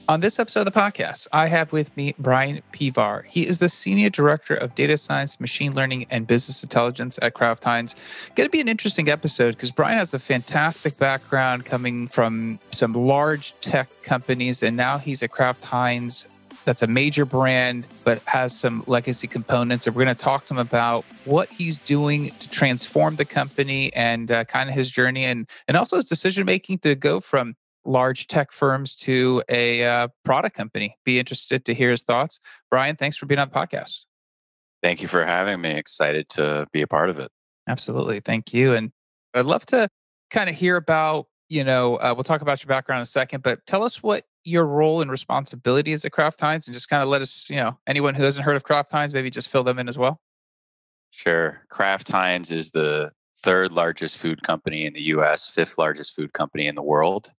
On this episode of the podcast, I have with me Brian Pivar. He is the Senior Director of Data Science, Machine Learning, and Business Intelligence at Kraft Heinz. Going to be an interesting episode because Brian has a fantastic background coming from some large tech companies, and now he's at Kraft Heinz. That's a major brand, but has some legacy components. And we're going to talk to him about what he's doing to transform the company and kind of his journey and also his decision making to go from large tech firms to a product company. Be interested to hear his thoughts. Brian, thanks for being on the podcast. Thank you for having me. Excited to be a part of it. Absolutely. Thank you. And I'd love to kind of hear about, we'll talk about your background in a second, but tell us what your role and responsibility is at Kraft Heinz and just kind of let us, anyone who hasn't heard of Kraft Heinz, maybe just fill them in as well. Sure. Kraft Heinz is the third largest food company in the US, fifth largest food company in the world.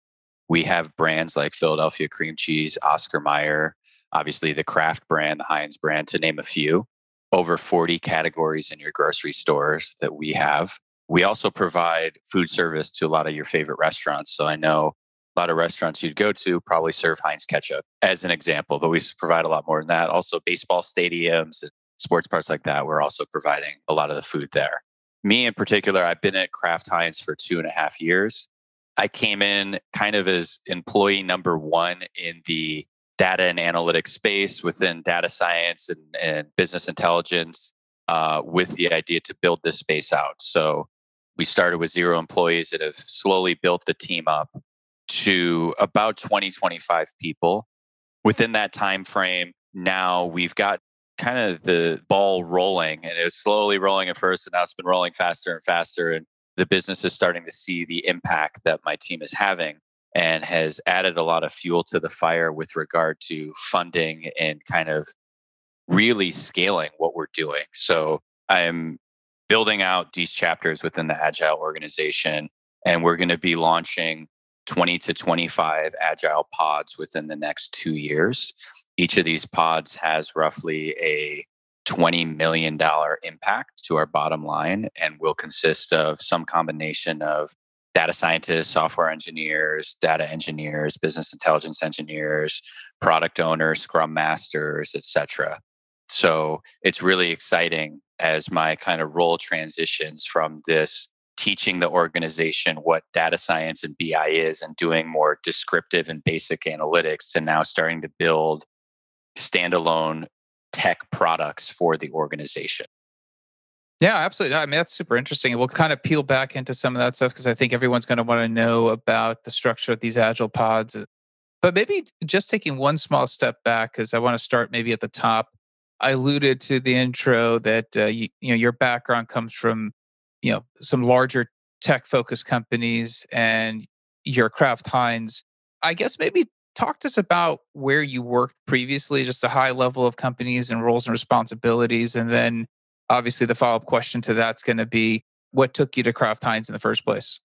We have brands like Philadelphia cream cheese, Oscar Mayer, obviously the Kraft brand, the Heinz brand, to name a few. Over 40 categories in your grocery stores that we have. We also provide food service to a lot of your favorite restaurants. So I know a lot of restaurants you'd go to probably serve Heinz ketchup as an example, but we provide a lot more than that. Also baseball stadiums and sports parks like that, we're also providing a lot of the food there. Me in particular, I've been at Kraft Heinz for 2.5 years. I came in kind of as employee number one in the data and analytics space within data science and business intelligence with the idea to build this space out. So we started with 0 employees that have slowly built the team up to about 20, 25 people. Within that time frame, now we've got kind of the ball rolling, and it was slowly rolling at first, and now it's been rolling faster and faster. And the business is starting to see the impact that my team is having and has added a lot of fuel to the fire with regard to funding and kind of really scaling what we're doing. So I'm building out these chapters within the Agile organization, and we're going to be launching 20 to 25 Agile pods within the next 2 years. Each of these pods has roughly a $20 million impact to our bottom line and will consist of some combination of data scientists, software engineers, data engineers, business intelligence engineers, product owners, scrum masters, etc. So it's really exciting as my kind of role transitions from this teaching the organization what data science and BI is and doing more descriptive and basic analytics to now starting to build standalone tech products for the organization. Yeah, absolutely. I mean, that's super interesting. We'll kind of peel back into some of that stuff because I think everyone's going to want to know about the structure of these agile pods. But maybe just taking one small step back, because I want to start maybe at the top. I alluded to the intro that your background comes from some larger tech focused companies, and your Kraft Heinz. I guess maybe talk to us about where you worked previously, just a high level of companies and roles and responsibilities, and then obviously the follow up question to that's going to be what took you to Kraft Heinz in the first place.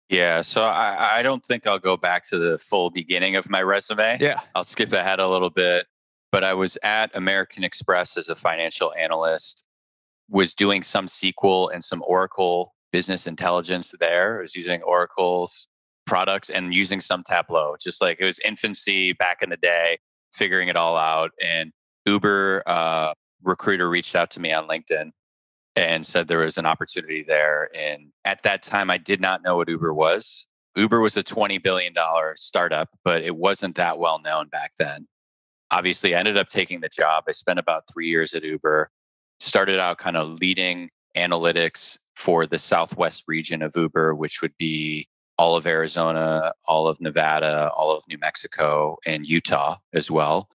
Yeah, so I don't think I'll go back to the full beginning of my resume. Yeah. I'll skip ahead a little bit. But I was at American Express as a financial analyst, was doing some SQL and some Oracle business intelligence there. I was using Oracle's products and using some Tableau, just like it was infancy back in the day, figuring it all out. And Uber recruiter reached out to me on LinkedIn and said there was an opportunity there. And at that time, I did not know what Uber was. Uber was a $20 billion startup, but it wasn't that well known back then. Obviously, I ended up taking the job. I spent about 3 years at Uber, started out kind of leading analytics for the Southwest region of Uber, which would be all of Arizona, all of Nevada, all of New Mexico, and Utah as well.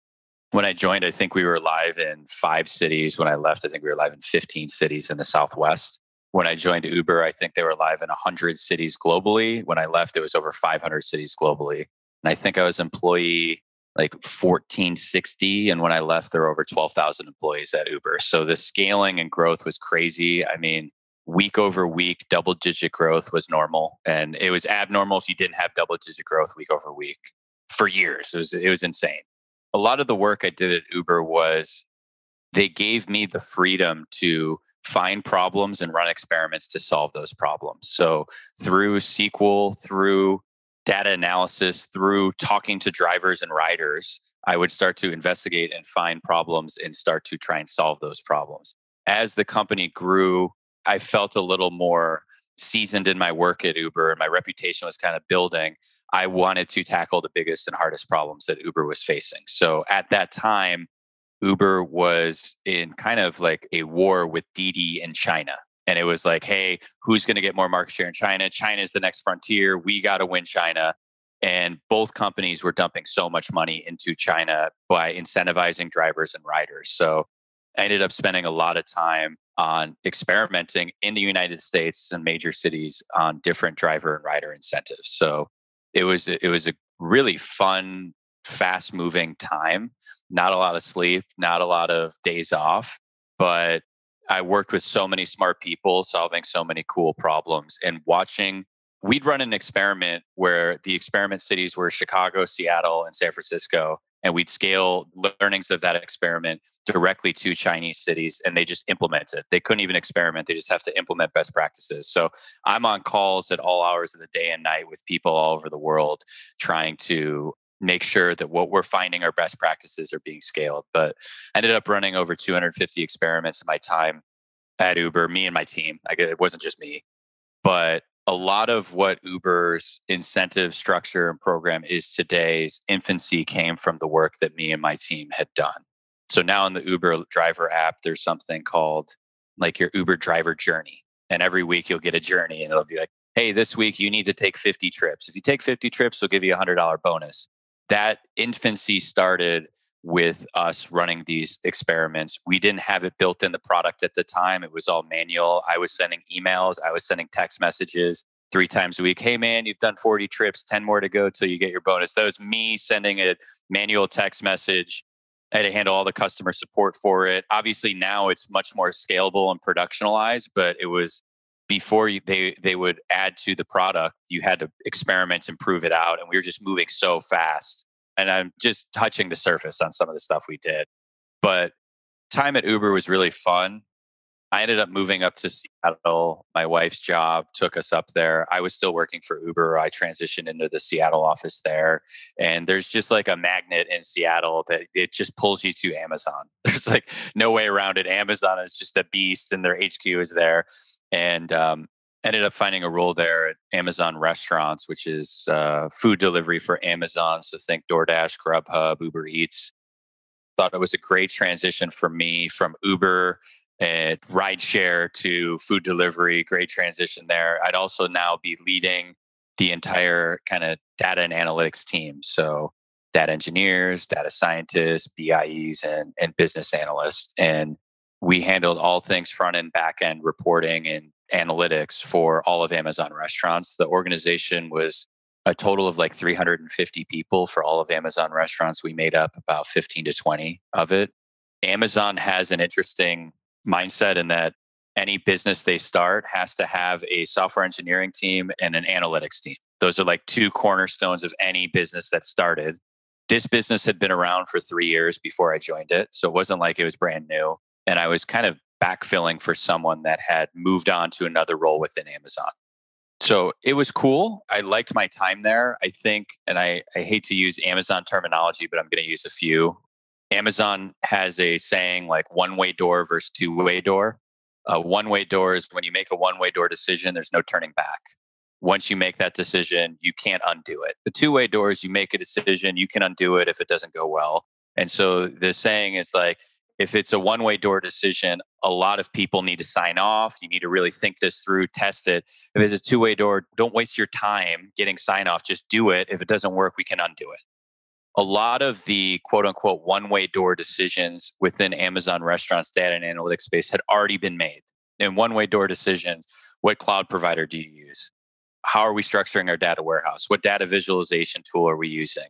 When I joined, I think we were live in 5 cities. When I left, I think we were live in 15 cities in the Southwest. When I joined Uber, I think they were live in 100 cities globally. When I left, it was over 500 cities globally. And I think I was employee like 1460. And when I left, there were over 12,000 employees at Uber. So the scaling and growth was crazy. I mean, week over week, double digit growth was normal. And it was abnormal if you didn't have double digit growth week over week for years. It was insane. A lot of the work I did at Uber was they gave me the freedom to find problems and run experiments to solve those problems. So through SQL, through data analysis through talking to drivers and riders. I would start to investigate and find problems and start to try and solve those problems. As the company grew, I felt a little more seasoned in my work at Uber and my reputation was kind of building. I wanted to tackle the biggest and hardest problems that Uber was facing. So at that time, Uber was in kind of like a war with Didi in China. And it was like, hey, who's going to get more market share in China? China is the next frontier. We got to win China. And both companies were dumping so much money into China by incentivizing drivers and riders. So I ended up spending a lot of time on experimenting in the United States and major cities on different driver and rider incentives. So it was a really fun, fast moving time. Not a lot of sleep, not a lot of days off, but I worked with so many smart people solving so many cool problems and watching. We'd run an experiment where the experiment cities were Chicago, Seattle, and San Francisco. And we'd scale learnings of that experiment directly to Chinese cities and they just implement it. They couldn't even experiment. They just have to implement best practices. So I'm on calls at all hours of the day and night with people all over the world trying to make sure that what we're finding are best practices are being scaled. But I ended up running over 250 experiments in my time at Uber, me and my team. It wasn't just me, but a lot of what Uber's incentive structure and program is today's infancy came from the work that me and my team had done. So now in the Uber driver app, there's something called like your Uber driver journey. And every week you'll get a journey and it'll be like, hey, this week you need to take 50 trips. If you take 50 trips, we'll give you a $100 bonus. That infancy started with us running these experiments. We didn't have it built in the product at the time. It was all manual. I was sending emails, I was sending text messages 3 times a week. Hey man, you've done 40 trips, 10 more to go till you get your bonus. That was me sending a manual text message. I had to handle all the customer support for it. Obviously now it's much more scalable and productionalized, but it was before they would add to the product, you had to experiment and prove it out. And we were just moving so fast. And I'm just touching the surface on some of the stuff we did. But time at Uber was really fun. I ended up moving up to Seattle. My wife's job took us up there. I was still working for Uber. I transitioned into the Seattle office there. And there's just like a magnet in Seattle that it just pulls you to Amazon. There's like no way around it. Amazon is just a beast and their HQ is there. And ended up finding a role there at Amazon Restaurants, which is food delivery for Amazon. So think DoorDash, Grubhub, Uber Eats. Thought it was a great transition for me from Uber and rideshare to food delivery. Great transition there. I'd also now be leading the entire kind of data and analytics team. So data engineers, data scientists, BIEs, and business analysts. And we handled all things front end, back end reporting and analytics for all of Amazon Restaurants. The organization was a total of like 350 people for all of Amazon Restaurants. We made up about 15 to 20 of it. Amazon has an interesting mindset in that any business they start has to have a software engineering team and an analytics team. Those are like 2 cornerstones of any business that started. This business had been around for 3 years before I joined it. So it wasn't like it was brand new. And I was kind of backfilling for someone that had moved on to another role within Amazon. So it was cool. I liked my time there. I think, and I hate to use Amazon terminology, but I'm going to use a few. Amazon has a saying like one-way door versus two-way door. A one-way door is when you make a one-way door decision, there's no turning back. Once you make that decision, you can't undo it. The two-way door is you make a decision, you can undo it if it doesn't go well. And so the saying is like, if it's a one-way door decision, a lot of people need to sign off. You need to really think this through, test it. If it's a two-way door, don't waste your time getting sign off. Just do it. If it doesn't work, we can undo it. A lot of the quote unquote one-way door decisions within Amazon Restaurants data and analytics space had already been made. In one-way door decisions, what cloud provider do you use? How are we structuring our data warehouse? What data visualization tool are we using?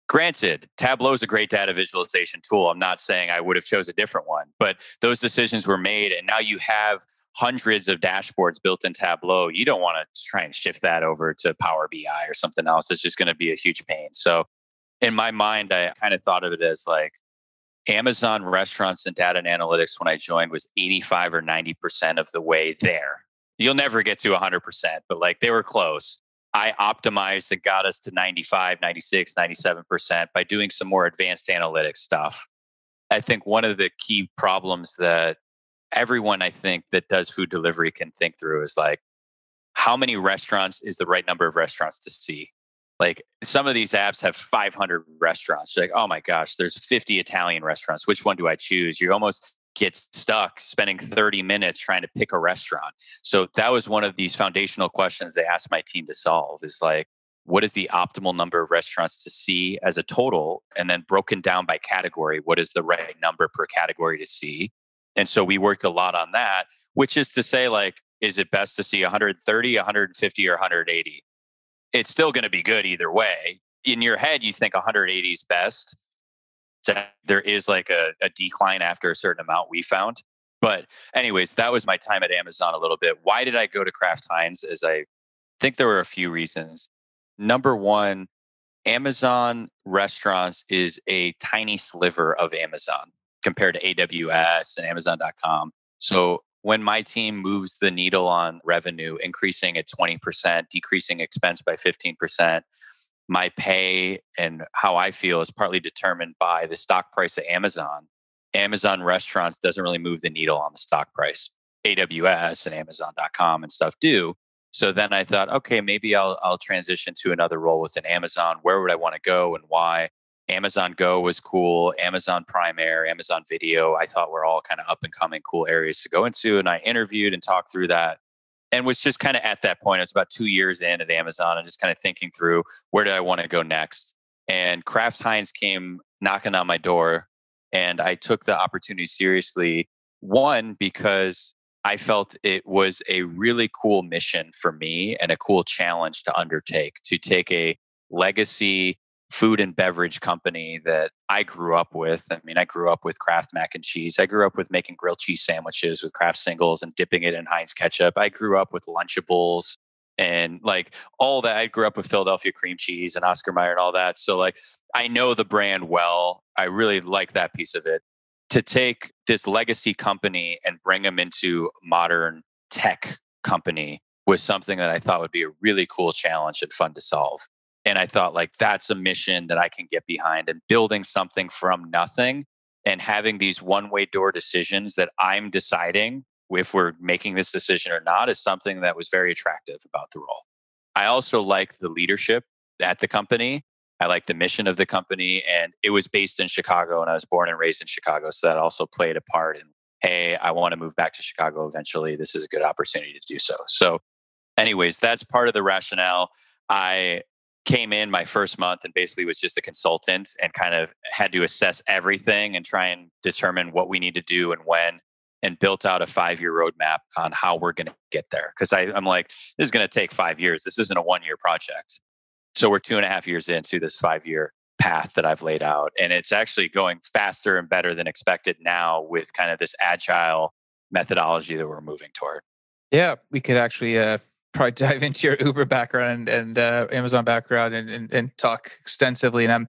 Granted, Tableau is a great data visualization tool. I'm not saying I would have chose a different one, but those decisions were made and now you have hundreds of dashboards built in Tableau. You don't want to try and shift that over to Power BI or something else. It's just going to be a huge pain. So in my mind, I kind of thought of it as like Amazon Restaurants and data and analytics when I joined was 85 or 90% of the way there. You'll never get to 100%, but like they were close. I optimized and got us to 95, 96, 97% by doing some more advanced analytics stuff. I think one of the key problems that everyone I think that does food delivery can think through is like, how many restaurants is the right number of restaurants to see? Like some of these apps have 500 restaurants. You're like, oh my gosh, there's 50 Italian restaurants. Which one do I choose? You almost get stuck spending 30 minutes trying to pick a restaurant. So that was one of these foundational questions they asked my team to solve is like, what is the optimal number of restaurants to see as a total? And then broken down by category, what is the right number per category to see? And so we worked a lot on that, which is to say, like, is it best to see 130, 150, or 180? It's still going to be good either way. In your head, you think 180 is best. So there is like a decline after a certain amount we found. But anyways, that was my time at Amazon a little bit. Why did I go to Kraft Heinz? As I think there were a few reasons. Number one, Amazon restaurants is a tiny sliver of Amazon compared to AWS and Amazon.com. So when my team moves the needle on revenue, increasing at 20%, decreasing expense by 15%, my pay and how I feel is partly determined by the stock price of Amazon. Amazon restaurants doesn't really move the needle on the stock price. AWS and Amazon.com and stuff do. So then I thought, okay, maybe I'll transition to another role within Amazon. Where would I want to go and why? Amazon Go was cool. Amazon Prime Air, Amazon Video, I thought were all kind of up and coming cool areas to go into. And I interviewed and talked through that and was just kind of at that point. It was about 2 years in at Amazon and just kind of thinking through where did I want to go next. And Kraft Heinz came knocking on my door and I took the opportunity seriously. One, because I felt it was a really cool mission for me and a cool challenge to undertake to take a legacy food and beverage company that I grew up with. I mean, I grew up with Kraft mac and cheese. I grew up with making grilled cheese sandwiches with Kraft singles and dipping it in Heinz ketchup. I grew up with Lunchables and like all that. I grew up with Philadelphia cream cheese and Oscar Mayer and all that. So like I know the brand well. I really like that piece of it. To take this legacy company and bring them into modern tech company was something that I thought would be a really cool challenge and fun to solve. And I thought like that's a mission that I can get behind and building something from nothing and having these one-way door decisions that I'm deciding if we're making this decision or not is something that was very attractive about the role. I also like the leadership at the company. I like the mission of the company, and it was based in Chicago, and I was born and raised in Chicago. So that also played a part in, hey, I want to move back to Chicago eventually. This is a good opportunity to do so. So, anyways, that's part of the rationale. I came in my first month and basically was just a consultant and kind of had to assess everything and try and determine what we need to do and when, and built out a 5-year roadmap on how we're going to get there. Because I'm like, this is going to take 5 years. This isn't a 1-year project. So we're 2.5 years into this 5-year path that I've laid out. And it's actually going faster and better than expected now with kind of this agile methodology that we're moving toward. Yeah, we could actually probably dive into your Uber background and Amazon background and talk extensively. And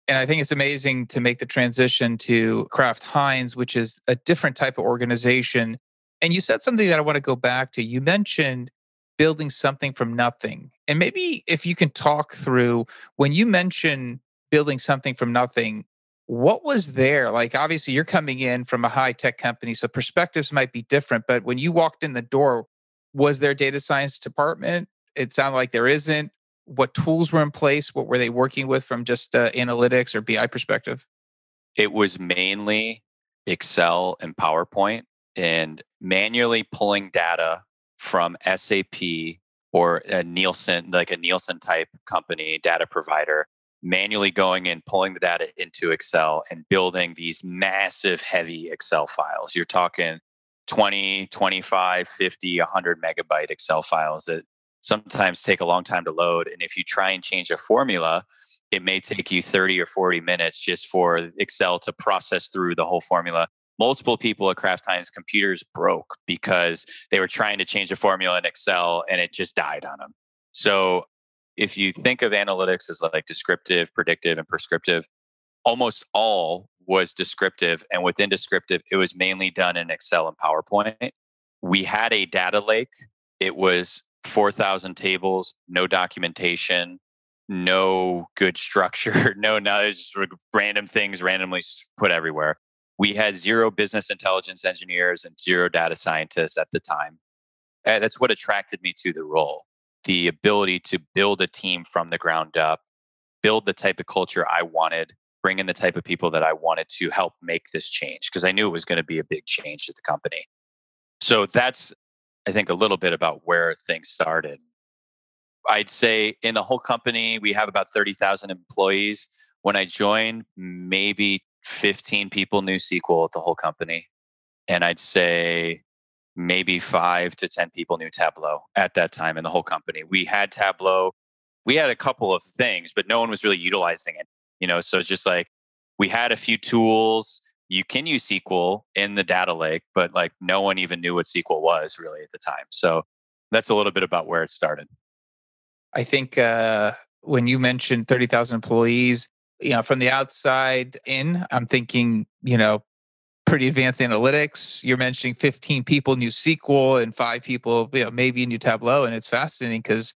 I think it's amazing to make the transition to Kraft Heinz, which is a different type of organization. And you said something that I want to go back to. You mentioned building something from nothing. And maybe if you can talk through when you mention building something from nothing, what was there? Like, obviously, you're coming in from a high tech company, so perspectives might be different. But when you walked in the door, was there a data science department? It sounded like there isn't. What tools were in place? What were they working with from just analytics or BI perspective? It was mainly Excel and PowerPoint and manually pulling data from SAP or a Nielsen, like a Nielsen type company, data provider, manually going in, pulling the data into Excel and building these massive, heavy Excel files. You're talking 20, 25, 50, 100 megabyte Excel files that sometimes take a long time to load. And if you try and change a formula, it may take you 30 or 40 minutes just for Excel to process through the whole formula. Multiple people at Kraft Heinz computers broke because they were trying to change a formula in Excel and it just died on them. So if you think of analytics as like descriptive, predictive, and prescriptive, almost all was descriptive. And within descriptive, it was mainly done in Excel and PowerPoint. We had a data lake. It was 4,000 tables, no documentation, no good structure, no, it's just random things randomly put everywhere. We had zero business intelligence engineers and zero data scientists at the time. And that's what attracted me to the role, the ability to build a team from the ground up, build the type of culture I wanted, bring in the type of people that I wanted to help make this change because I knew it was going to be a big change to the company. So that's, I think, a little bit about where things started. I'd say in the whole company, we have about 30,000 employees. When I joined, maybe 15 people knew SQL at the whole company. And I'd say maybe 5 to 10 people knew Tableau at that time in the whole company. We had Tableau. We had a couple of things, but no one was really utilizing it. So it's just like we had a few tools. You can use SQL in the data lake, but like no one even knew what SQL was really at the time. So that's a little bit about where it started. I think when you mentioned 30,000 employees, from the outside in, I'm thinking, pretty advanced analytics. You're mentioning 15 people knew SQL and 5 people, maybe knew Tableau. And it's fascinating because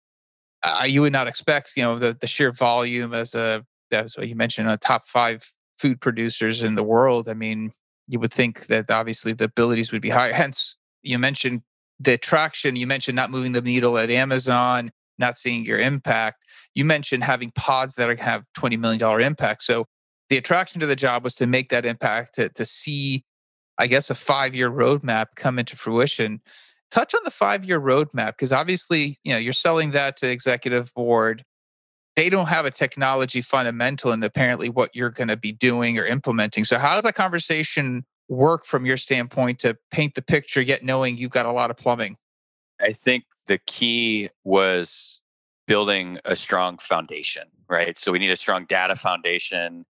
you would not expect, the sheer volume as what you mentioned, top 5 food producers in the world. I mean, you would think that obviously the abilities would be higher. Hence, you mentioned the traction. You mentioned not moving the needle at Amazon, not seeing your impact. You mentioned having pods that have $20 million impact. So the attraction to the job was to make that impact, to see, I guess, a 5-year roadmap come into fruition. Touch on the 5-year roadmap, because obviously, you're selling that to executive board. They don't have a technology fundamental in apparently what you're going to be doing or implementing. So how does that conversation work from your standpoint to paint the picture, yet knowing you've got a lot of plumbing? I think the key was building a strong foundation, right? So we need a strong data foundation.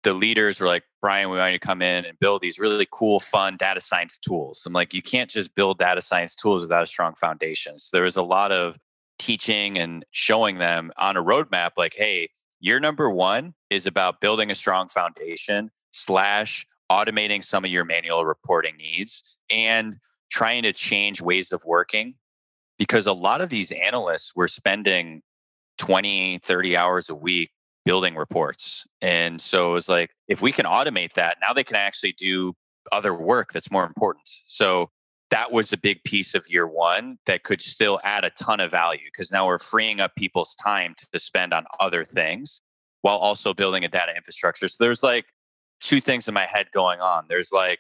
The leaders were like, Brian, we want you to come in and build these really cool, fun data science tools. I'm like, you can't just build data science tools without a strong foundation. So there was a lot of teaching and showing them on a roadmap, like, hey, year number 1 is about building a strong foundation slash automating some of your manual reporting needs and trying to change ways of working because a lot of these analysts were spending 20, 30 hours a week building reports. And so it was like, if we can automate that, now they can actually do other work that's more important. So that was a big piece of year 1 that could still add a ton of value because now we're freeing up people's time to spend on other things while also building a data infrastructure. So there's like 2 things in my head going on. There's like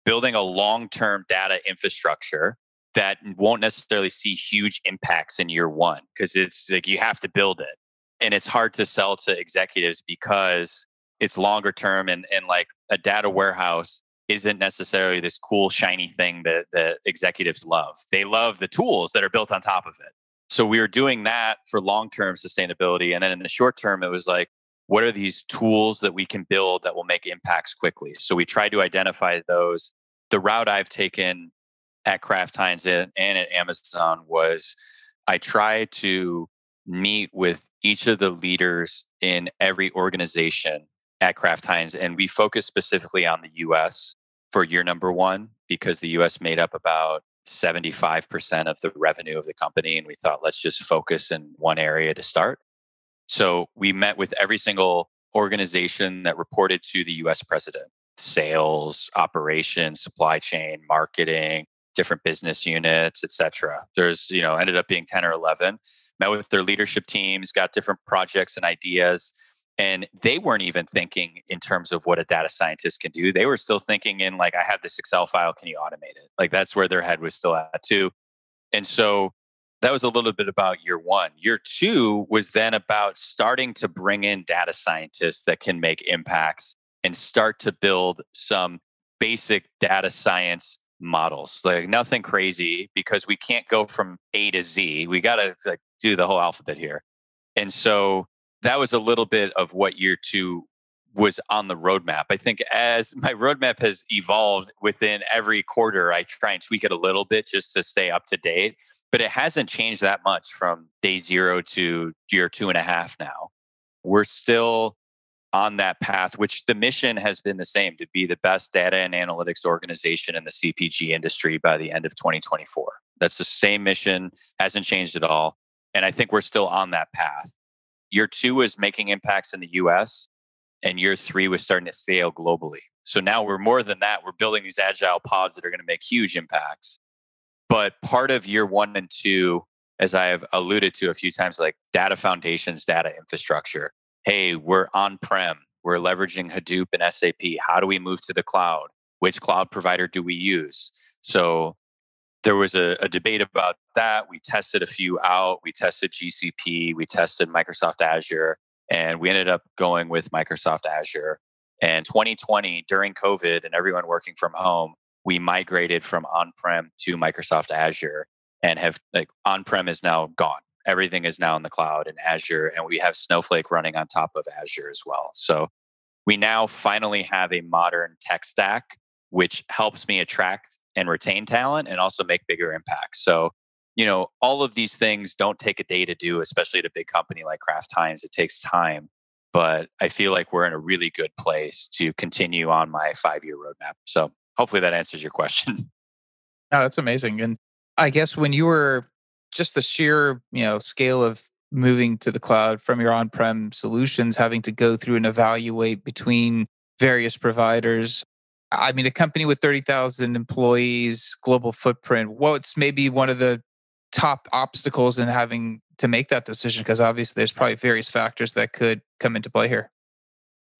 building a long-term data infrastructure that won't necessarily see huge impacts in year 1 because it's like you have to build it. And it's hard to sell to executives because it's longer term and like a data warehouse isn't necessarily this cool, shiny thing that executives love. They love the tools that are built on top of it. So we were doing that for long-term sustainability. And then in the short term, it was like, what are these tools that we can build that will make impacts quickly? So we tried to identify those. The route I've taken at Kraft Heinz and at Amazon was I try to meet with each of the leaders in every organization at Kraft Heinz. And we focus specifically on the US for year number 1 because the US made up about 75% of the revenue of the company. And we thought, let's just focus in one area to start. So we met with every single organization that reported to the US president: sales, operations, supply chain, marketing, different business units, etc. There's, ended up being 10 or 11. Met with their leadership teams, got different projects and ideas. And they weren't even thinking in terms of what a data scientist can do. They were still thinking in like, I have this Excel file, can you automate it? Like that's where their head was still at too. And so that was a little bit about year 1. Year 2 was then about starting to bring in data scientists that can make impacts and start to build some basic data science models. Like nothing crazy because we can't go from A to Z. We got to like do the whole alphabet here. And so that was a little bit of what year 2 was on the roadmap. I think as my roadmap has evolved within every quarter, I try and tweak it a little bit just to stay up to date. But it hasn't changed that much from day 0 to year 2.5 now. We're still on that path, which the mission has been the same: to be the best data and analytics organization in the CPG industry by the end of 2024. That's the same mission, hasn't changed at all. And I think we're still on that path. Year two is making impacts in the US, and year three was starting to scale globally. So now we're more than that. We're building these agile pods that are going to make huge impacts. But part of year one and two, as I have alluded to a few times, like data foundations, data infrastructure. Hey, we're on prem, we're leveraging Hadoop and SAP. How do we move to the cloud? Which cloud provider do we use? So there was a debate about that. We tested a few out. We tested GCP, we tested Microsoft Azure, and we ended up going with Microsoft Azure. And 2020, during COVID and everyone working from home, we migrated from on-prem to Microsoft Azure and have like on-prem is now gone. Everything is now in the cloud in Azure, and we have Snowflake running on top of Azure as well. So we now finally have a modern tech stack, which helps me attract and retain talent and also make bigger impacts. So, all of these things don't take a day to do, especially at a big company like Kraft Heinz. It takes time, but I feel like we're in a really good place to continue on my 5-year roadmap. So hopefully that answers your question. No, that's amazing. And I guess when you were just the sheer, scale of moving to the cloud from your on-prem solutions, having to go through and evaluate between various providers. I mean, a company with 30,000 employees, global footprint, what's maybe one of the top obstacles in having to make that decision? Because obviously there's probably various factors that could come into play here.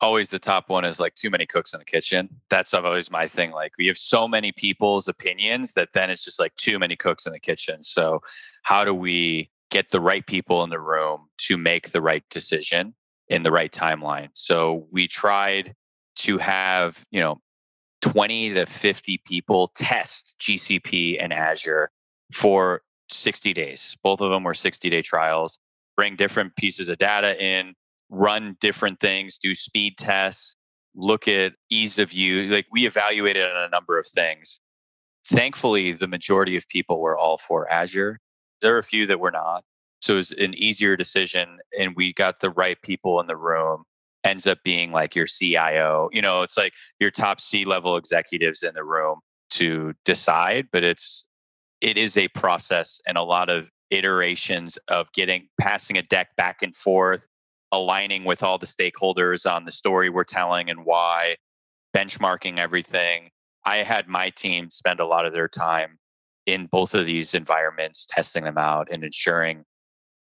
Always the top one is like too many cooks in the kitchen. That's always my thing. Like we have so many people's opinions that then it's just like too many cooks in the kitchen. So how do we get the right people in the room to make the right decision in the right timeline? So we tried to have, 20 to 50 people test GCP and Azure for 60 days. Both of them were 60-day trials, bring different pieces of data in, run different things, do speed tests, look at ease of use. Like we evaluated on a number of things. Thankfully, the majority of people were all for Azure. There are a few that were not. So it was an easier decision, and we got the right people in the room. Ends up being like your CIO. It's like your top C-level executives in the room to decide, but it is a process and a lot of iterations of passing a deck back and forth, aligning with all the stakeholders on the story we're telling and why, benchmarking everything. I had my team spend a lot of their time in both of these environments, testing them out and ensuring.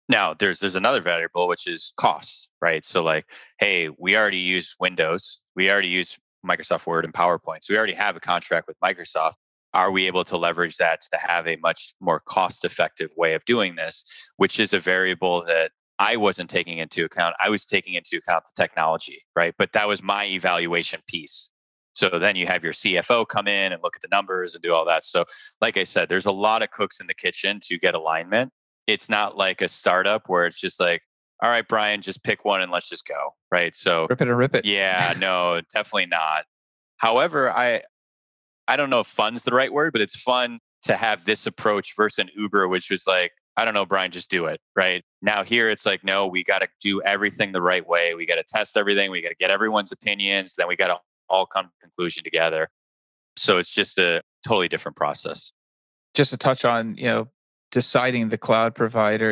Now, there's another variable, which is costs, right? So like, hey, we already use Windows. We already use Microsoft Word and PowerPoint. So we already have a contract with Microsoft. Are we able to leverage that to have a much more cost-effective way of doing this, which is a variable that I wasn't taking into account. I was taking into account the technology, right? But that was my evaluation piece. So then you have your CFO come in and look at the numbers and do all that. So like I said, there's a lot of cooks in the kitchen to get alignment. It's not like a startup where it's just like, all right, Brian, just pick one and let's just go, right? So Rip it or rip it. yeah, no, definitely not. However, I don't know if fun's the right word, but it's fun to have this approach versus an Uber, which was like, I don't know, Brian, just do it, right? Now here it's like, no, we got to do everything the right way. We got to test everything. We got to get everyone's opinions. Then we got to all come to conclusion together. So it's just a totally different process. Just to touch on, deciding the cloud provider,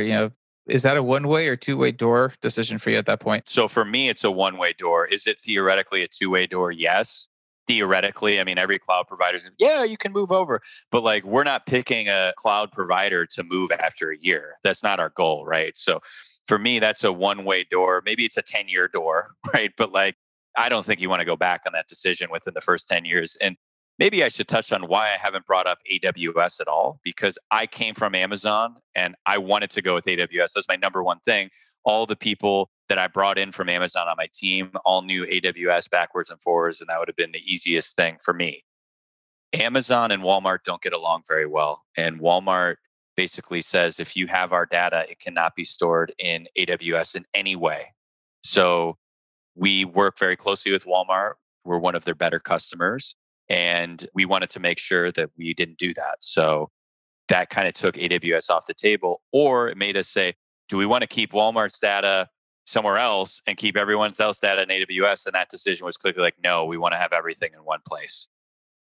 is that a one-way or two-way door decision for you at that point? So for me, it's a one-way door. Is it theoretically a two-way door? Yes. Theoretically, I mean, every cloud provider is, yeah, you can move over. But like, we're not picking a cloud provider to move after a year. That's not our goal, right? So for me, that's a one-way door. Maybe it's a 10-year door, right? But like, I don't think you want to go back on that decision within the first 10 years. And maybe I should touch on why I haven't brought up AWS at all, because I came from Amazon and I wanted to go with AWS. That's my number one thing. All the people that I brought in from Amazon on my team all knew AWS backwards and forwards, and that would have been the easiest thing for me. Amazon and Walmart don't get along very well. And Walmart basically says if you have our data, it cannot be stored in AWS in any way. So we work very closely with Walmart. We're one of their better customers. And we wanted to make sure that we didn't do that. So that kind of took AWS off the table, or it made us say, do we want to keep Walmart's data somewhere else and keep everyone else's data in AWS? And that decision was quickly like, no, we want to have everything in one place.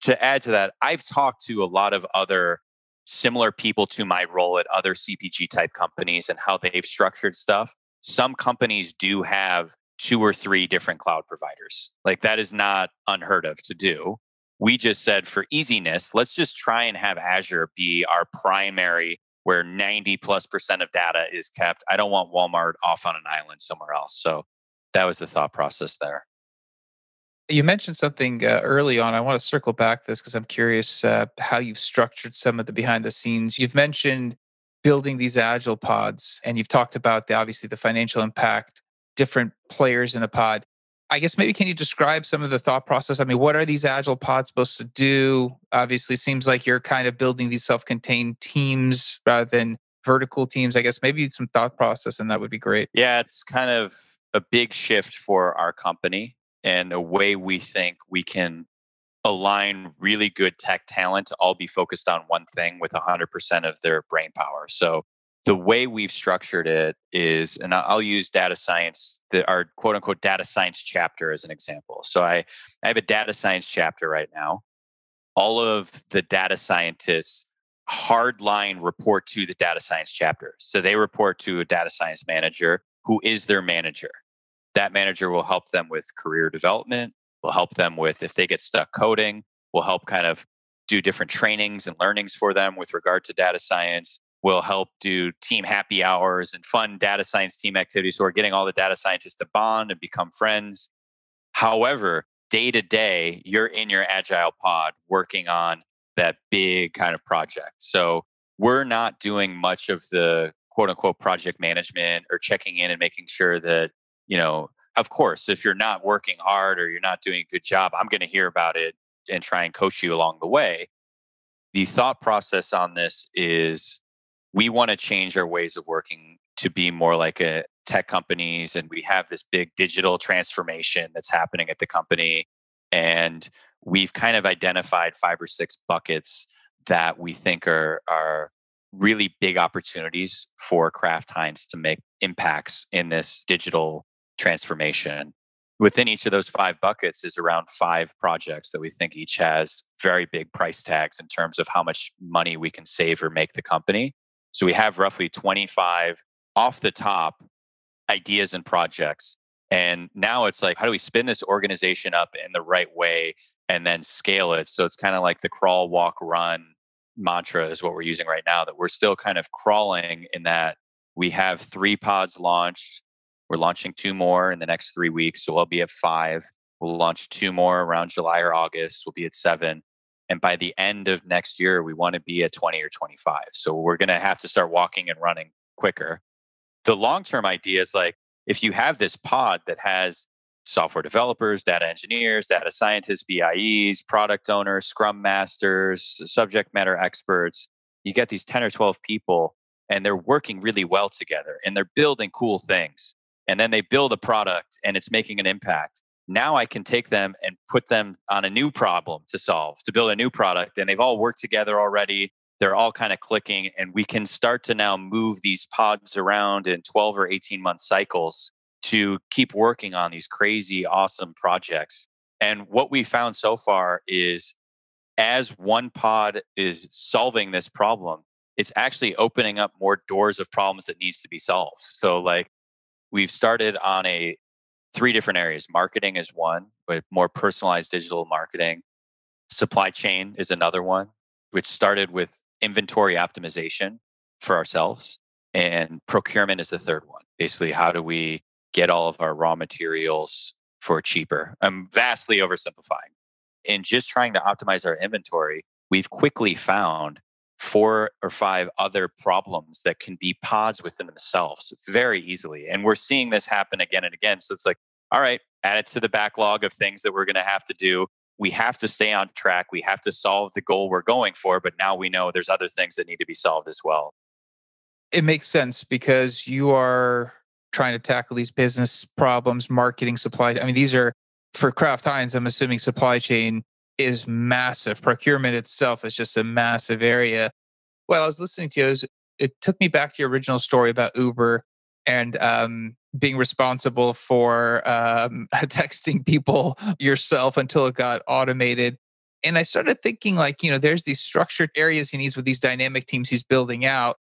To add to that, I've talked to a lot of other similar people to my role at other CPG type companies and how they've structured stuff, some companies do have two or three different cloud providers. Like that is not unheard of to do. We just said for easiness, let's just try and have Azure be our primary where 90 plus percent of data is kept. I don't want Walmart off on an island somewhere else. So that was the thought process there. You mentioned something early on. I want to circle back this because I'm curious how you've structured some of the behind the scenes. You've mentioned building these agile pods, and you've talked about obviously the financial impact, different players in a pod. I guess maybe can you describe some of the thought process? I mean, what are these agile pods supposed to do? Obviously, seems like you're kind of building these self-contained teams rather than vertical teams. I guess maybe some thought process, and that would be great. Yeah, it's kind of a big shift for our company and a way we think we can align really good tech talent to all be focused on one thing with 100% of their brain power. So the way we've structured it is, and I'll use data science, our quote unquote data science chapter as an example. So I have a data science chapter right now. All of the data scientists hardline report to the data science chapter. So they report to a data science manager who is their manager. That manager will help them with career development, will help them with if they get stuck coding, will help kind of do different trainings and learnings for them with regard to data science, will help do team happy hours and fun data science team activities. So we're getting all the data scientists to bond and become friends. However, day to day, you're in your agile pod working on that big kind of project. So we're not doing much of the quote unquote project management or checking in and making sure that, of course, if you're not working hard or you're not doing a good job, I'm going to hear about it and try and coach you along the way. The thought process on this is we want to change our ways of working to be more like a tech companies, and we have this big digital transformation that's happening at the company, and we've kind of identified 5 or 6 buckets that we think are really big opportunities for Kraft Heinz to make impacts in this digital transformation. Within each of those 5 buckets is around 5 projects that we think each has very big price tags in terms of how much money we can save or make the company. So we have roughly 25 off the top ideas and projects. And now it's like, how do we spin this organization up in the right way and then scale it? So it's kind of like the crawl, walk, run mantra is what we're using right now, that we're still kind of crawling in that we have 3 pods launched. We're launching 2 more in the next 3 weeks. So we'll be at 5. We'll launch 2 more around July or August. We'll be at 7. And by the end of next year, we want to be at 20 or 25. So we're going to have to start walking and running quicker. The long-term idea is like, if you have this pod that has software developers, data engineers, data scientists, BIEs, product owners, scrum masters, subject matter experts, you get these 10 or 12 people and they're working really well together and they're building cool things. And then they build a product and it's making an impact. Now I can take them and put them on a new problem to solve, to build a new product. And they've all worked together already. They're all kind of clicking. And we can start to now move these pods around in 12 or 18-month cycles to keep working on these crazy, awesome projects. And what we found so far is as one pod is solving this problem, it's actually opening up more doors of problems that needs to be solved. So like we've started on 3 different areas. Marketing is one, with more personalized digital marketing. Supply chain is another one, which started with inventory optimization for ourselves. And procurement is the third one. Basically, how do we get all of our raw materials for cheaper? I'm vastly oversimplifying. In just trying to optimize our inventory, we've quickly found 4 or 5 other problems that can be pods within themselves very easily. And we're seeing this happen again and again. So it's like, all right, add it to the backlog of things that we're going to have to do. We have to stay on track. We have to solve the goal we're going for. But now we know there's other things that need to be solved as well. It makes sense because you are trying to tackle these business problems, marketing, supply. I mean, these are for Kraft Heinz. I'm assuming supply chain is massive. Procurement itself is just a massive area. Well, I was listening to you. It took me back to your original story about Uber and being responsible for texting people yourself until it got automated. And I started thinking like, there's these structured areas he needs with these dynamic teams he's building out.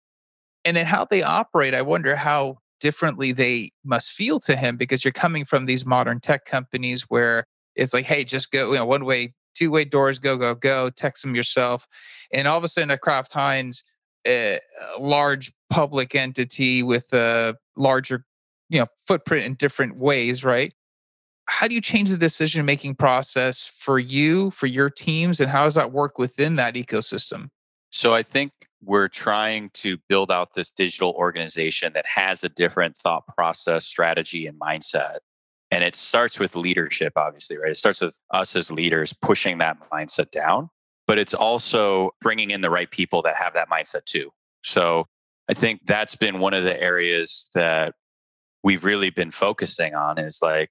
And then how they operate, I wonder how differently they must feel to him because you're coming from these modern tech companies where it's like, hey, just go, one way, two-way doors, go, go, go, text them yourself. And all of a sudden at Kraft Heinz, a large public entity with a larger, footprint in different ways, right? How do you change the decision making process for you, for your teams, and how does that work within that ecosystem? So I think we're trying to build out this digital organization that has a different thought process, strategy, and mindset. And it starts with leadership, obviously, right? It starts with us as leaders pushing that mindset down, but it's also bringing in the right people that have that mindset too. So I think that's been one of the areas that we've really been focusing on is like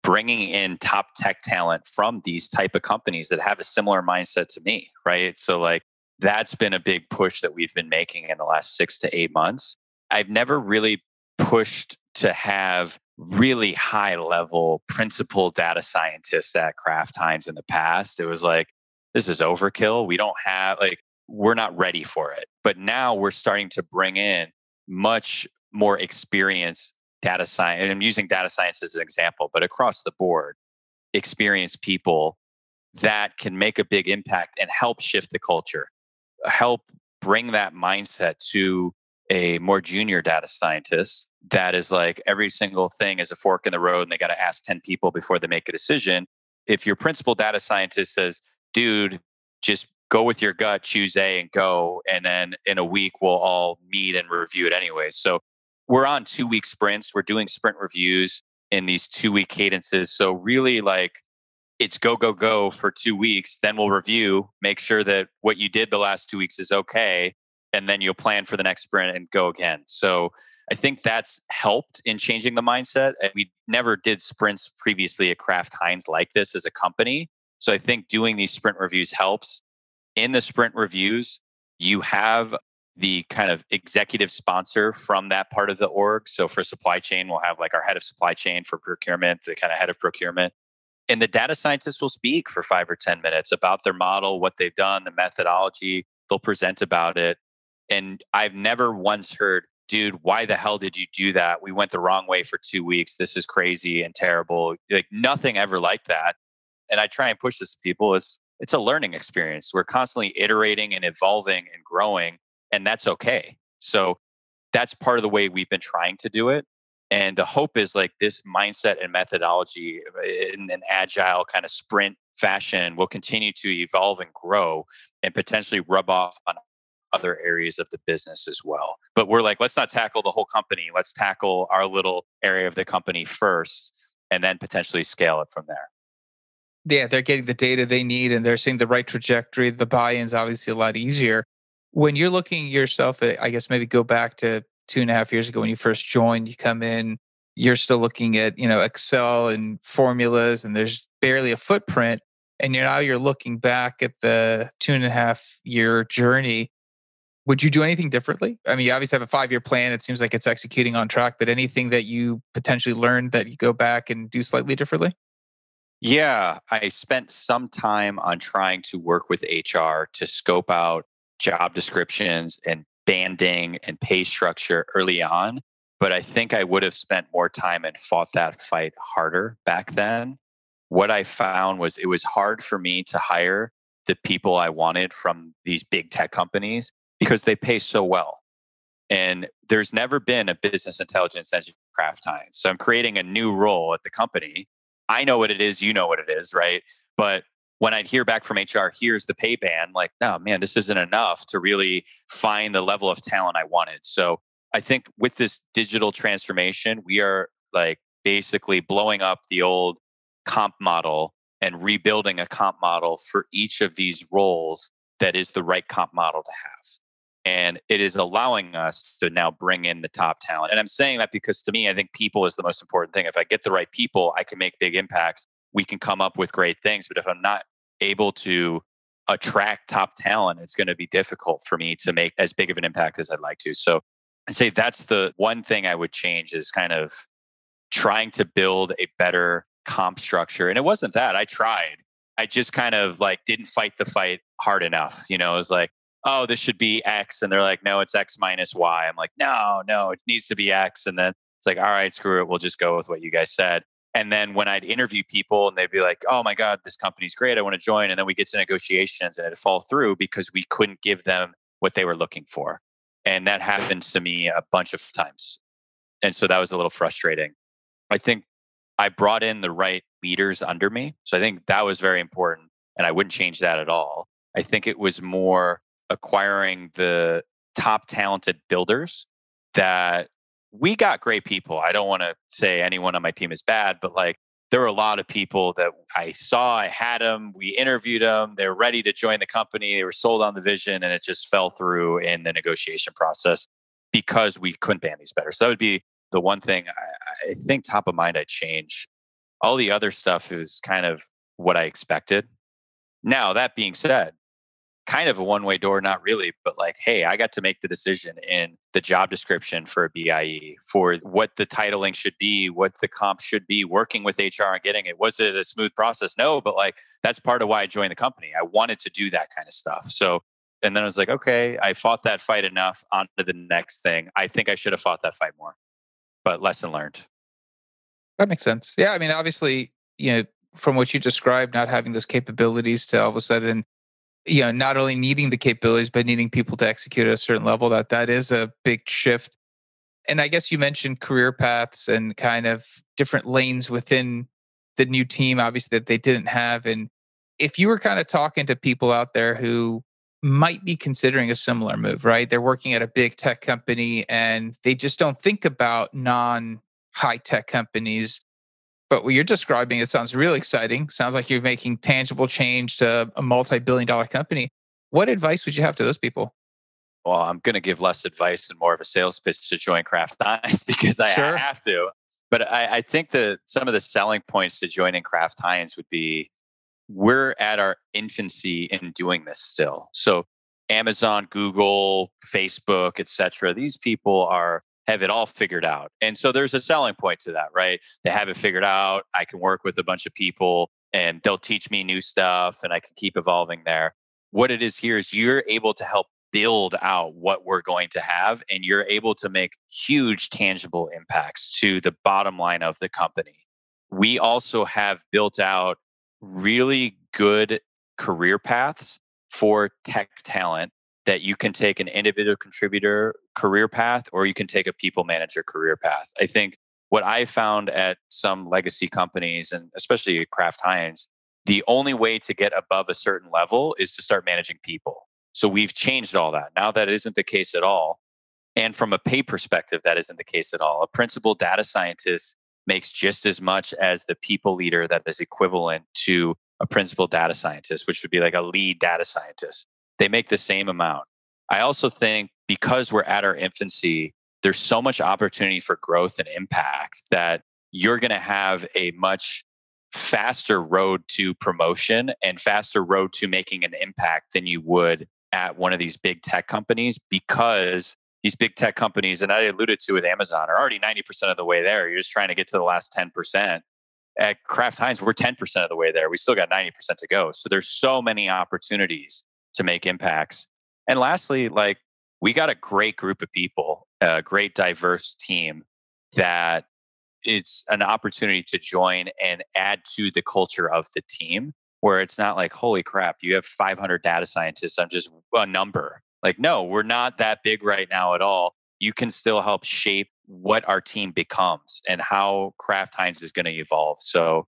bringing in top tech talent from these type of companies that have a similar mindset to me, right? So like that's been a big push that we've been making in the last 6 to 8 months. I've never really pushed to have really high level principal data scientists at Kraft Heinz in the past. It was like, this is overkill. We don't have, like, we're not ready for it. But now we're starting to bring in much more experienced data science. And I'm using data science as an example, but across the board, experienced people that can make a big impact and help shift the culture, help bring that mindset to a more junior data scientist that is like every single thing is a fork in the road and they got to ask 10 people before they make a decision. If your principal data scientist says, dude, just go with your gut, choose A and go. And then in a week, we'll all meet and review it anyway. So we're on 2 week sprints. We're doing sprint reviews in these 2 week cadences. So really like it's go, go, go for 2 weeks. Then we'll review, make sure that what you did the last 2 weeks is okay. And then you'll plan for the next sprint and go again. So I think that's helped in changing the mindset. And we never did sprints previously at Kraft Heinz like this as a company. So I think doing these sprint reviews helps. In the sprint reviews, you have the kind of executive sponsor from that part of the org. So for supply chain, we'll have like our head of supply chain, for procurement, the kind of head of procurement. And the data scientists will speak for 5 or 10 minutes about their model, what they've done, the methodology. They'll present about it. And I've never once heard, dude, why the hell did you do that? We went the wrong way for 2 weeks. This is crazy and terrible. Like nothing ever like that. And I try and push this to people. It's a learning experience. We're constantly iterating and evolving and growing, and that's okay. So that's part of the way we've been trying to do it. And the hope is like this mindset and methodology in an agile kind of sprint fashion will continue to evolve and grow and potentially rub off on other areas of the business as well. But we're like, let's not tackle the whole company. Let's tackle our little area of the company first and then potentially scale it from there. Yeah, they're getting the data they need and they're seeing the right trajectory. The buy-in's obviously a lot easier. When you're looking yourself at, I guess maybe go back to 2.5 years ago when you first joined, you come in, you're still looking at, Excel and formulas and there's barely a footprint. And you're looking back at the 2.5 year journey. Would you do anything differently? I mean, you obviously have a 5 year plan. It seems like it's executing on track, but anything that you potentially learned that you go back and do slightly differently? Yeah, I spent some time on trying to work with HR to scope out job descriptions and banding and pay structure early on. But I think I would have spent more time and fought that fight harder back then. What I found was it was hard for me to hire the people I wanted from these big tech companies because they pay so well. And there's never been a business intelligence engineer at Kraft Heinz. So I'm creating a new role at the company. I know what it is, you know what it is, right? But when I'd hear back from HR, here's the pay band, like, no, man, this isn't enough to really find the level of talent I wanted. So I think with this digital transformation, we are like basically blowing up the old comp model and rebuilding a comp model for each of these roles that is the right comp model to have. And it is allowing us to now bring in the top talent. And I'm saying that because to me, I think people is the most important thing. If I get the right people, I can make big impacts. We can come up with great things. But if I'm not able to attract top talent, it's going to be difficult for me to make as big of an impact as I'd like to. So I'd say that's the one thing I would change is kind of trying to build a better comp structure. And it wasn't that I tried. I just kind of like didn't fight the fight hard enough. It was like, oh, this should be X. And they're like, no, it's X minus Y. I'm like, no, it needs to be X. And then it's like, all right, screw it. We'll just go with what you guys said. And then when I'd interview people and they'd be like, oh my God, this company's great. I want to join. And then we get to negotiations and it'd fall through because we couldn't give them what they were looking for. And that happened to me a bunch of times. And so that was a little frustrating. I think I brought in the right leaders under me. So I think that was very important. And I wouldn't change that at all. I think it was more acquiring the top talented builders that we got great people. I don't want to say anyone on my team is bad, but like there were a lot of people that I saw, I had them, we interviewed them, they were ready to join the company, they were sold on the vision, and it just fell through in the negotiation process because we couldn't band these better. So that would be the one thing I think top of mind I'd change. All the other stuff is kind of what I expected. Now, that being said, kind of a one-way door, not really, but like, hey, I got to make the decision in the job description for a BIE for what the titling should be, what the comp should be, working with HR and getting it. Was it a smooth process? No, but like that's part of why I joined the company. I wanted to do that kind of stuff. So, and then I was like, okay, I fought that fight enough, on to the next thing. I think I should have fought that fight more, but lesson learned. That makes sense. Yeah. I mean, obviously, from what you described, not having those capabilities to all of a sudden, not only needing the capabilities, but needing people to execute at a certain level, that is a big shift. And I guess you mentioned career paths and kind of different lanes within the new team, obviously, that they didn't have. And if you were kind of talking to people out there who might be considering a similar move, right? They're working at a big tech company and they just don't think about non high tech companies. But what you're describing, it sounds really exciting. Sounds like you're making tangible change to a multi-billion-dollar company. What advice would you have to those people? Well, I'm going to give less advice and more of a sales pitch to join Kraft Heinz because I Sure. have to. But I think that some of the selling points to joining Kraft Heinz would be we're at our infancy in doing this still. So Amazon, Google, Facebook, etc. These people have it all figured out. And so there's a selling point to that, right? They have it figured out. I can work with a bunch of people and they'll teach me new stuff and I can keep evolving there. What it is here is you're able to help build out what we're going to have and you're able to make huge tangible impacts to the bottom line of the company. We also have built out really good career paths for tech talent that you can take an individual contributor career path or you can take a people manager career path. I think what I found at some legacy companies and especially at Kraft Heinz, the only way to get above a certain level is to start managing people. So we've changed all that. Now that isn't the case at all. And from a pay perspective, that isn't the case at all. A principal data scientist makes just as much as the people leader that is equivalent to a principal data scientist, which would be like a lead data scientist. They make the same amount. I also think because we're at our infancy, there's so much opportunity for growth and impact that you're going to have a much faster road to promotion and faster road to making an impact than you would at one of these big tech companies because these big tech companies, and I alluded to with Amazon, are already 90% of the way there. You're just trying to get to the last 10%. At Kraft Heinz, we're 10% of the way there. We still got 90% to go. So there's so many opportunities to make impacts. And lastly, like we got a great group of people, a great diverse team that it's an opportunity to join and add to the culture of the team where it's not like, holy crap, you have 500 data scientists. I'm just a number. Like, no, we're not that big right now at all. You can still help shape what our team becomes and how Kraft Heinz is going to evolve. So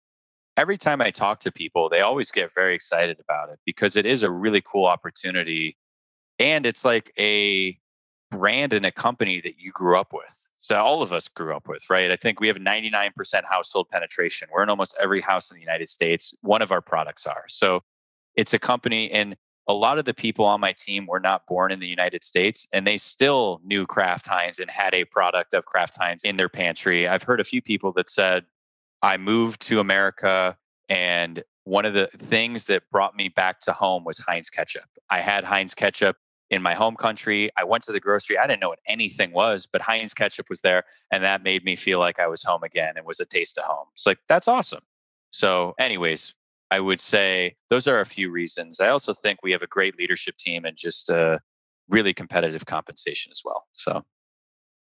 every time I talk to people, they always get very excited about it because it is a really cool opportunity. And it's like a brand and a company that you grew up with. So all of us grew up with, right? I think we have 99% household penetration. We're in almost every house in the United States. One of our products are. So it's a company, and a lot of the people on my team were not born in the United States, and they still knew Kraft Heinz and had a product of Kraft Heinz in their pantry. I've heard a few people that said, I moved to America, and one of the things that brought me back to home was Heinz ketchup. I had Heinz ketchup in my home country. I went to the grocery. I didn't know what anything was, but Heinz ketchup was there. And that made me feel like I was home again and was a taste of home. It's like, that's awesome. So anyways, I would say those are a few reasons. I also think we have a great leadership team and just really competitive compensation as well. So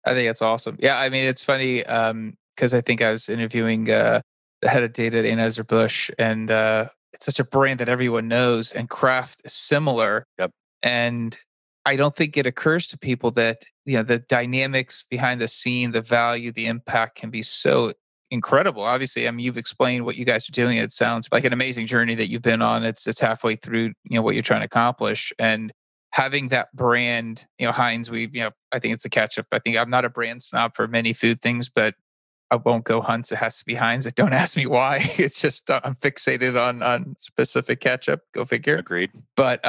I think that's awesome. Yeah, I mean, it's funny because I think I was interviewing the head of data at Anheuser-Busch, and it's such a brand that everyone knows, and Kraft is similar. yep, And I don't think it occurs to people that the dynamics behind the scene, the value, the impact can be so incredible. Obviously, I mean, you've explained what you guys are doing. It sounds like an amazing journey that you've been on. It's halfway through, what you're trying to accomplish, and having that brand, Heinz. I think it's a catch up. I think I'm not a brand snob for many food things, but I won't go Hunt's. It has to be Heinz. Don't ask me why. It's just I'm fixated on specific ketchup. Go figure. agreed. But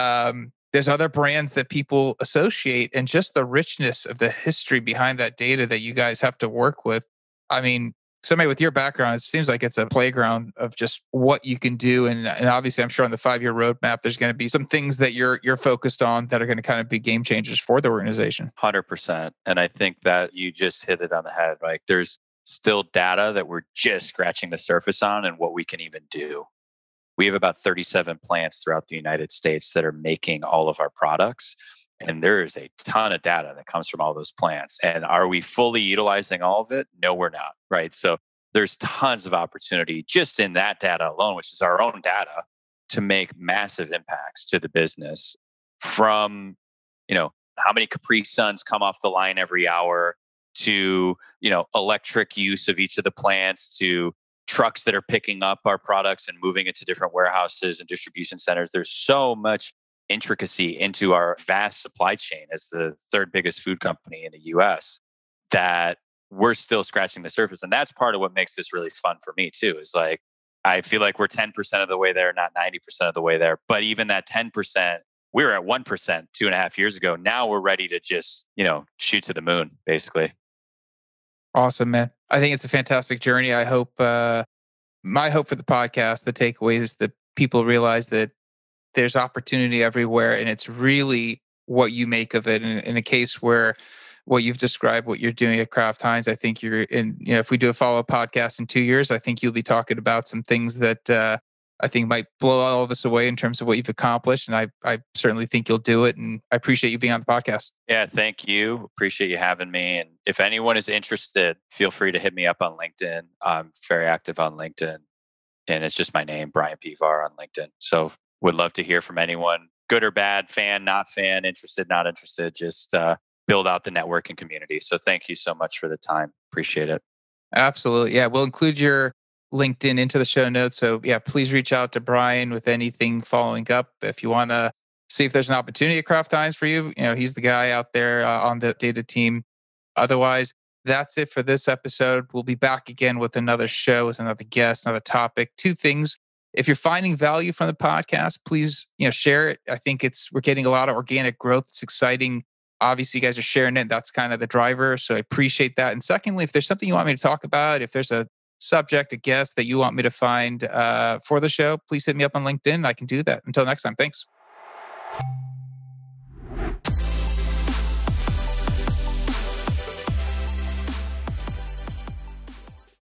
there's other brands that people associate, and just the richness of the history behind that data that you guys have to work with. I mean, somebody with your background, it seems like it's a playground of just what you can do. And obviously, I'm sure on the 5-year roadmap, there's going to be some things that you're focused on that are going to kind of be game changers for the organization. 100%. And I think that you just hit it on the head. Like there's still data that we're just scratching the surface on and what we can even do. We have about 37 plants throughout the United States that are making all of our products. And there is a ton of data that comes from all those plants. And are we fully utilizing all of it? No, we're not. Right. So there's tons of opportunity just in that data alone, which is our own data, to make massive impacts to the business from, how many Capri Suns come off the line every hour to, electric use of each of the plants to trucks that are picking up our products and moving it to different warehouses and distribution centers. There's so much intricacy into our vast supply chain as the third biggest food company in the US that we're still scratching the surface. And that's part of what makes this really fun for me too, is like, I feel like we're 10% of the way there, not 90% of the way there. But even that 10%, we were at 1% 2.5 years ago. Now we're ready to just, shoot to the moon, basically. Awesome, man. I think it's a fantastic journey. I hope, my hope for the podcast, the takeaway is that people realize that there's opportunity everywhere, and it's really what you make of it. In a case where what you've described, what you're doing at Kraft Heinz, I think you're in, if we do a follow-up podcast in 2 years, I think you'll be talking about some things that I think might blow all of us away in terms of what you've accomplished. And I certainly think you'll do it. And I appreciate you being on the podcast. Yeah, thank you. Appreciate you having me. And if anyone is interested, feel free to hit me up on LinkedIn. I'm very active on LinkedIn. And it's just my name, Brian Pivar on LinkedIn. So would love to hear from anyone, good or bad, fan, not fan, interested, not interested, just build out the networking community. So thank you so much for the time. Appreciate it. Absolutely. Yeah. We'll include your LinkedIn into the show notes. So yeah, please reach out to Brian with anything following up. If you want to see if there's an opportunity at Kraft Heinz for you, he's the guy out there on the data team. Otherwise, that's it for this episode. We'll be back again with another show, with another guest, another topic. 2 things. If you're finding value from the podcast, please, share it. I think we're getting a lot of organic growth. It's exciting. Obviously, you guys are sharing it. That's kind of the driver. So I appreciate that. And secondly, if there's something you want me to talk about, if there's a subject, a guest that you want me to find for the show, please hit me up on LinkedIn. I can do that. Until next time, thanks.